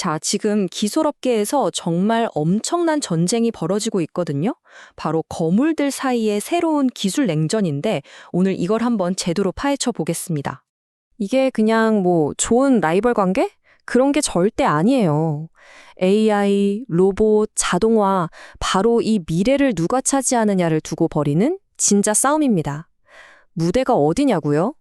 자, 지금 기술업계에서 정말 엄청난 전쟁이 벌어지고 있거든요. 바로 거물들 사이의 새로운 기술 냉전인데 오늘 이걸 한번 제대로 파헤쳐 보겠습니다. 이게 그냥 좋은 라이벌 관계? 그런 게 절대 아니에요. AI, 로봇, 자동화, 바로 이 미래를 누가 차지하느냐를 두고 벌이는 진짜 싸움입니다. 무대가 어디냐고요?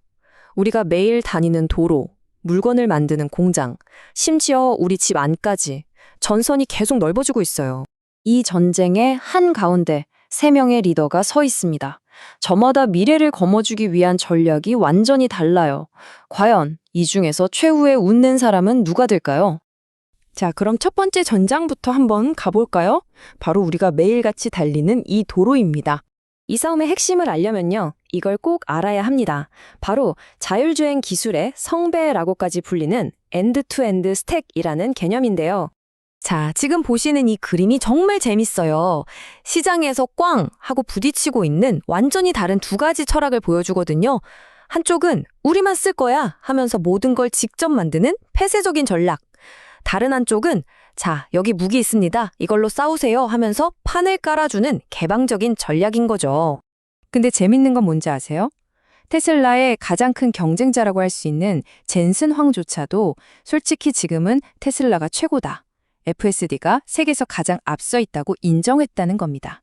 우리가 매일 다니는 도로, 물건을 만드는 공장, 심지어 우리 집 안까지 전선이 계속 넓어지고 있어요. 이 전쟁의 한가운데 3명의 리더가 서 있습니다. 저마다 미래를 거머쥐기 위한 전략이 완전히 달라요. 과연 이 중에서 최후에 웃는 사람은 누가 될까요? 자, 그럼 첫 번째 전장부터 한번 가볼까요? 바로 우리가 매일같이 달리는 이 도로입니다. 이 싸움의 핵심을 알려면요, 이걸 꼭 알아야 합니다. 바로 자율주행 기술의 성배라고까지 불리는 엔드-투-엔드 스택이라는 개념인데요. 자, 지금 보시는 이 그림이 정말 재밌어요. 시장에서 꽝 하고 부딪히고 있는 완전히 다른 두 가지 철학을 보여주거든요. 한쪽은 우리만 쓸 거야 하면서 모든 걸 직접 만드는 폐쇄적인 전략. 다른 한쪽은 자, 여기 무기 있습니다. 이걸로 싸우세요 하면서 판을 깔아주는 개방적인 전략인 거죠. 근데 재밌는 건 뭔지 아세요? 테슬라의 가장 큰 경쟁자라고 할 수 있는 젠슨 황조차도 솔직히 지금은 테슬라가 최고다. FSD가 세계에서 가장 앞서 있다고 인정했다는 겁니다.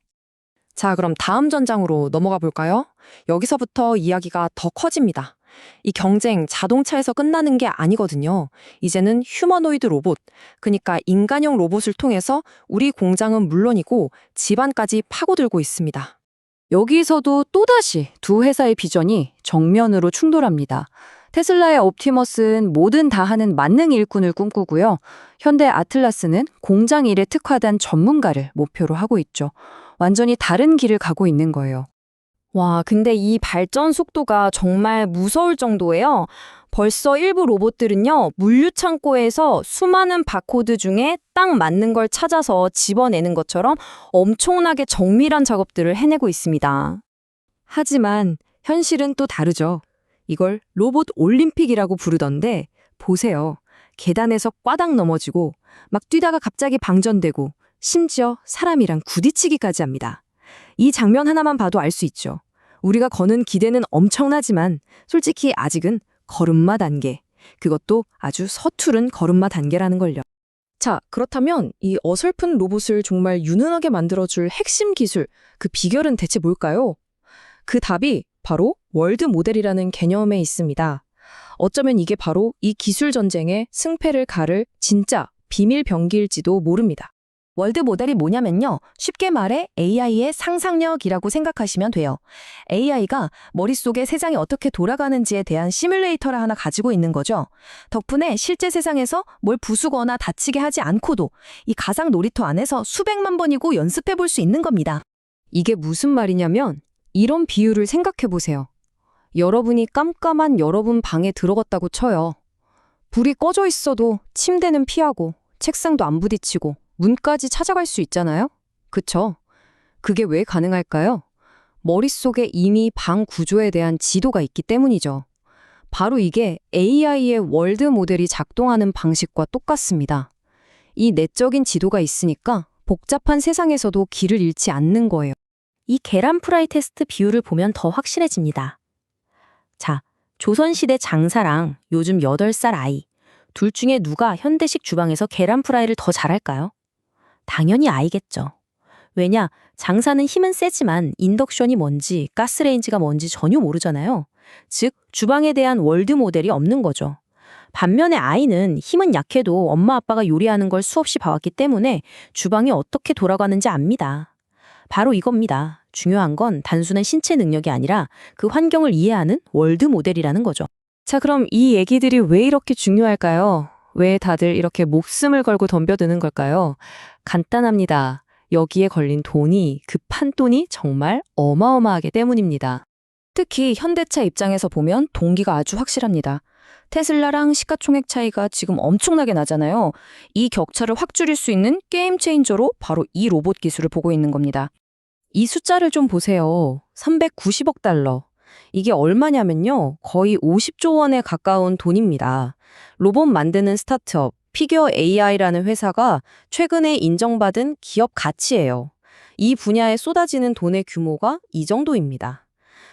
자, 그럼 다음 전장으로 넘어가 볼까요? 여기서부터 이야기가 더 커집니다. 이 경쟁 자동차에서 끝나는 게 아니거든요. 이제는 휴머노이드 로봇, 그러니까 인간형 로봇을 통해서 우리 공장은 물론이고 집안까지 파고들고 있습니다. 여기서도 또다시 두 회사의 비전이 정면으로 충돌합니다. 테슬라의 옵티머스는 뭐든 다 하는 만능 일꾼을 꿈꾸고요. 현대 아틀라스는 공장 일에 특화된 전문가를 목표로 하고 있죠. 완전히 다른 길을 가고 있는 거예요. 와, 근데 이 발전 속도가 정말 무서울 정도예요. 벌써 일부 로봇들은요, 물류 창고에서 수많은 바코드 중에 딱 맞는 걸 찾아서 집어내는 것처럼 엄청나게 정밀한 작업들을 해내고 있습니다. 하지만 현실은 또 다르죠. 이걸 로봇 올림픽이라고 부르던데 보세요. 계단에서 꽈당 넘어지고 막 뛰다가 갑자기 방전되고 심지어 사람이랑 부딪히기까지 합니다. 이 장면 하나만 봐도 알 수 있죠. 우리가 거는 기대는 엄청나지만 솔직히 아직은 걸음마 단계, 그것도 아주 서투른 걸음마 단계라는 걸요. 자, 그렇다면 이 어설픈 로봇을 정말 유능하게 만들어줄 핵심 기술, 그 비결은 대체 뭘까요? 그 답이 바로 월드 모델이라는 개념에 있습니다. 어쩌면 이게 바로 이 기술 전쟁의 승패를 가를 진짜 비밀 병기일지도 모릅니다. 월드 모델이 뭐냐면요. 쉽게 말해 AI의 상상력이라고 생각하시면 돼요. AI가 머릿속에 세상이 어떻게 돌아가는지에 대한 시뮬레이터를 하나 가지고 있는 거죠. 덕분에 실제 세상에서 뭘 부수거나 다치게 하지 않고도 이 가상 놀이터 안에서 수백만 번이고 연습해 볼 수 있는 겁니다. 이게 무슨 말이냐면 이런 비유를 생각해 보세요. 여러분이 깜깜한 여러분 방에 들어갔다고 쳐요. 불이 꺼져 있어도 침대는 피하고 책상도 안 부딪히고 문까지 찾아갈 수 있잖아요? 그쵸? 그게 왜 가능할까요? 머릿속에 이미 방 구조에 대한 지도가 있기 때문이죠. 바로 이게 AI의 월드 모델이 작동하는 방식과 똑같습니다. 이 내적인 지도가 있으니까 복잡한 세상에서도 길을 잃지 않는 거예요. 이 계란 프라이 테스트 비율을 보면 더 확실해집니다. 자, 조선시대 장사랑 요즘 8살 아이, 둘 중에 누가 현대식 주방에서 계란 프라이를 더 잘할까요? 당연히 아이겠죠. 왜냐, 장사는 힘은 세지만 인덕션이 뭔지, 가스레인지가 뭔지 전혀 모르잖아요. 즉, 주방에 대한 월드 모델이 없는 거죠. 반면에 아이는 힘은 약해도 엄마 아빠가 요리하는 걸 수없이 봐왔기 때문에 주방이 어떻게 돌아가는지 압니다. 바로 이겁니다. 중요한 건 단순한 신체 능력이 아니라 그 환경을 이해하는 월드 모델이라는 거죠. 자, 그럼 이 얘기들이 왜 이렇게 중요할까요? 왜 다들 이렇게 목숨을 걸고 덤벼드는 걸까요? 간단합니다. 여기에 걸린 돈이, 그 판돈이 정말 어마어마하기 때문입니다. 특히 현대차 입장에서 보면 동기가 아주 확실합니다. 테슬라랑 시가총액 차이가 지금 엄청나게 나잖아요. 이 격차를 확 줄일 수 있는 게임 체인저로 바로 이 로봇 기술을 보고 있는 겁니다. 이 숫자를 좀 보세요. 390억 달러. 이게 얼마냐면요. 거의 50조 원에 가까운 돈입니다. 로봇 만드는 스타트업, 피겨 AI라는 회사가 최근에 인정받은 기업 가치예요. 이 분야에 쏟아지는 돈의 규모가 이 정도입니다.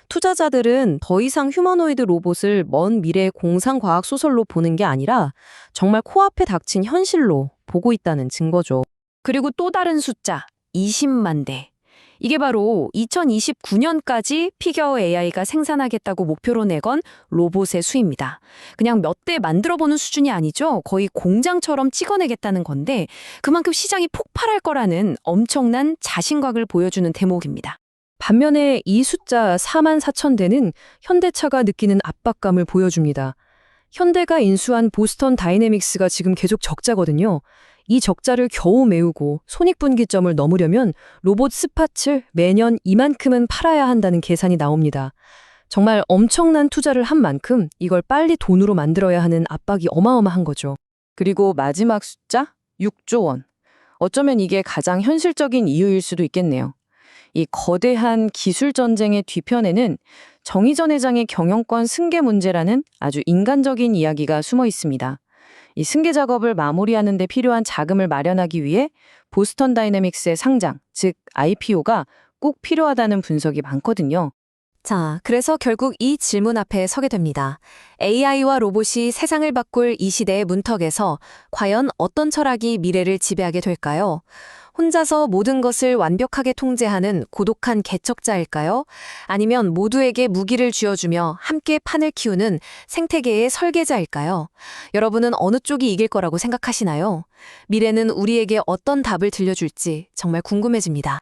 투자자들은 더 이상 휴머노이드 로봇을 먼 미래의 공상과학 소설로 보는 게 아니라 정말 코앞에 닥친 현실로 보고 있다는 증거죠. 그리고 또 다른 숫자, 20만 대. 이게 바로 2029년까지 피겨 AI가 생산하겠다고 목표로 내건 로봇의 수입니다. 그냥 몇 대 만들어보는 수준이 아니죠. 거의 공장처럼 찍어내겠다는 건데 그만큼 시장이 폭발할 거라는 엄청난 자신각을 보여주는 대목입니다. 반면에 이 숫자 4만 4천 대는 현대차가 느끼는 압박감을 보여줍니다. 현대가 인수한 보스턴 다이내믹스가 지금 계속 적자거든요. 이 적자를 겨우 메우고 손익분기점을 넘으려면 로봇 스팟을 매년 이만큼은 팔아야 한다는 계산이 나옵니다. 정말 엄청난 투자를 한 만큼 이걸 빨리 돈으로 만들어야 하는 압박이 어마어마한 거죠. 그리고 마지막 숫자 6조 원. 어쩌면 이게 가장 현실적인 이유일 수도 있겠네요. 이 거대한 기술 전쟁의 뒤편에는 정의전 회장의 경영권 승계 문제라는 아주 인간적인 이야기가 숨어 있습니다. 이 승계 작업을 마무리하는 데 필요한 자금을 마련하기 위해 보스턴 다이내믹스의 상장, 즉 IPO가 꼭 필요하다는 분석이 많거든요. 자, 그래서 결국 이 질문 앞에 서게 됩니다. AI와 로봇이 세상을 바꿀 이 시대의 문턱에서 과연 어떤 철학이 미래를 지배하게 될까요? 혼자서 모든 것을 완벽하게 통제하는 고독한 개척자일까요? 아니면 모두에게 무기를 쥐어주며 함께 판을 키우는 생태계의 설계자일까요? 여러분은 어느 쪽이 이길 거라고 생각하시나요? 미래는 우리에게 어떤 답을 들려줄지 정말 궁금해집니다.